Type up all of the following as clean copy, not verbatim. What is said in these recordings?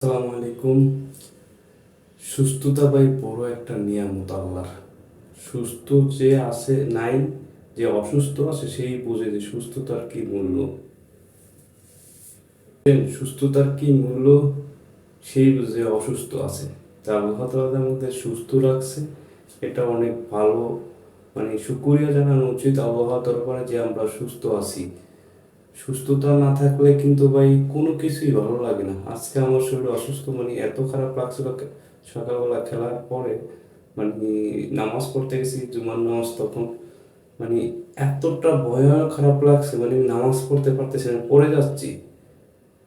আসসালামু আলাইকুম। সুস্থতা ভাই বড় একটা নিয়ামত আল্লাহর। সুস্থ যে আছে নাই, যে অসুস্থ আছে সেই বোঝে যে সুস্থতার কি মূল্য। সুস্থতার কি মূল্য সেই বুঝে অসুস্থ আছে। তা আল্লাহ তাআলা আমাদের সুস্থ রাখছে, এটা অনেক ভালো। মানে শুকরিয়া জানানো উচিত আল্লাহর দরবারে যে আমরা সুস্থ আছি। সুস্থতা না থাকলে কিন্তু ভাই কোনো কিছুই ভালো লাগে না। আজকে আমার শরীর অসুস্থ, মানে এত খারাপ লাগছিল সকালবেলা খেলার পরে, মানে নামাজ পড়তে গেছি জুমার নামাজ, তখন মানে এতটা ভয়ানক খারাপ লাগছে, মানে আমি নামাজ পড়তে পারতেছি না, পড়ে যাচ্ছি,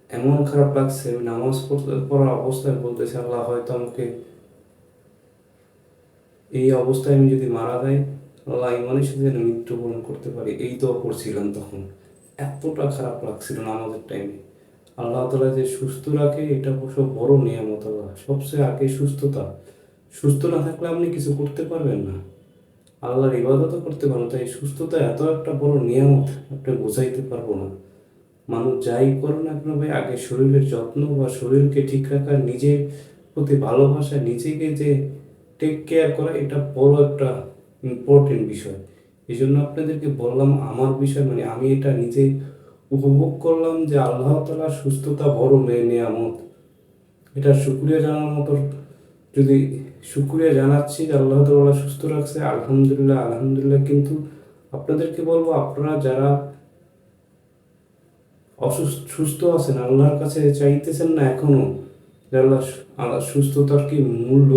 এমন খারাপ লাগছে। আমি নামাজ পড়ার অবস্থায় বলতেছি, আল্লাহ হয়তো আমাকে এই অবস্থায় আমি যদি মারা যাই, আল্লাহ ইমানের সাথে যেন মৃত্যুবরণ করতে পারি, এই তো করছিলাম তখন। এতটা খারাপ লাগছিল নামাজের টাইমে। আল্লাহ তালা যে সুস্থ রাখে, এটা অবশ্য বড় নিয়ামত। আল্লাহ সবচেয়ে আগে সুস্থতা। সুস্থ না থাকলে আপনি কিছু করতে পারবেন না, আল্লাহর ইবাদতও করতে পারবেন। তাই সুস্থতা এত একটা বড় নিয়ামত, আপনি বোঝাইতে পারবো না। মানুষ যাই করো না কেন ভাই, আগে শরীরের যত্ন বা শরীরকে ঠিক রাখা, নিজের প্রতি ভালোবাসা, নিজেকে যে টেক কেয়ার করা, এটা বড় একটা ইম্পর্টেন্ট বিষয়। এই জন্য আপনাদেরকে বললাম আমার বিষয়, মানে আমি এটা নিজে উপভোগ করলাম যে আল্লাহ তাআলা সুস্থতা বড় নিয়ামত। এটা শুকরিয়া জানার মতো। যদি শুকরিয়া জানাচ্ছি যে আল্লাহ তাআলা সুস্থ রাখছে, আলহামদুলিল্লাহ আলহামদুলিল্লাহ। কিন্তু আপনাদেরকে বলবো, আপনারা যারা সুস্থ আছেন, আল্লাহর কাছে চাইতেছেন না এখনো যে আল্লাহ আল্লাহ সুস্থতার কি মূল্য,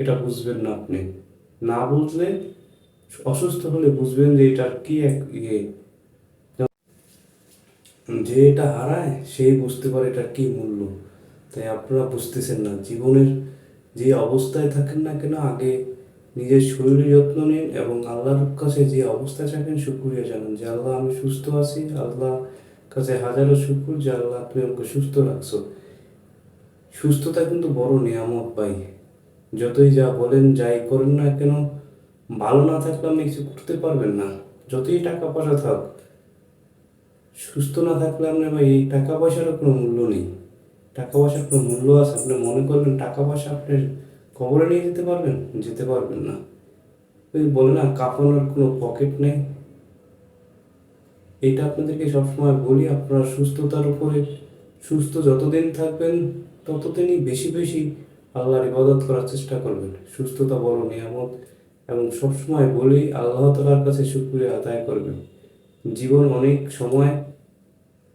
এটা বুঝবেন না আপনি। না বুঝলে, অসুস্থ হলে বুঝবেন যে এটার কি এক যে এটা হারায় সেই বুঝতে পারে এটার কি মূল্য। তাই আপনারা বুঝতেছেন না। জীবনের যে অবস্থায় থাকেন না কেন, আগে নিজের শরীরের যত্ন নিন এবং আল্লাহর কাছে যে অবস্থায় থাকেন শুকরিয়া জানান যে আল্লাহ আমি সুস্থ আছি। আল্লাহ কাছে হাজারো শুকুর যে আল্লাহ তুমি আমাকে সুস্থ রাখছো। সুস্থতা কিন্তু বড় নিয়ামত ভাই। যতই যা বলেন যাই করেন না কেন, ভালো না থাকলে আপনি কিছু করতে পারবেন না। যতই টাকা পয়সা থাক, সুস্থ না থাকলে আপনার ভাই এই টাকা পয়সারও কোনো মূল্য নেই। টাকা পয়সার কোনো মূল্য আছে? আপনি মনে করবেন টাকা পয়সা আপনার কবরে নিয়ে যেতে পারবেন? যেতে পারবেন না। ওই বলে না, কাফনের কোনো পকেট নেই। এটা আপনাদেরকে সবসময় বলি, আপনারা সুস্থতার উপরে, সুস্থ যতদিন থাকবেন ততদিনই বেশি বেশি আল্লাহর ইবাদত করার চেষ্টা করবেন। সুস্থতা বড় নিয়ামত। এবং সবসময় বলি, আল্লাহ তাআলার কাছে শুকরিয়া আদায় করবেন। জীবন অনেক সময়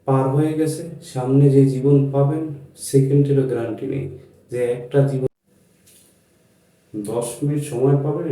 পার হয়ে গেছে, সামনে যে জীবন পাবেন সেকেন্ডেরও গ্যারান্টি নেই। যে একটা জীবন 10 মিনিট সময় পাবেন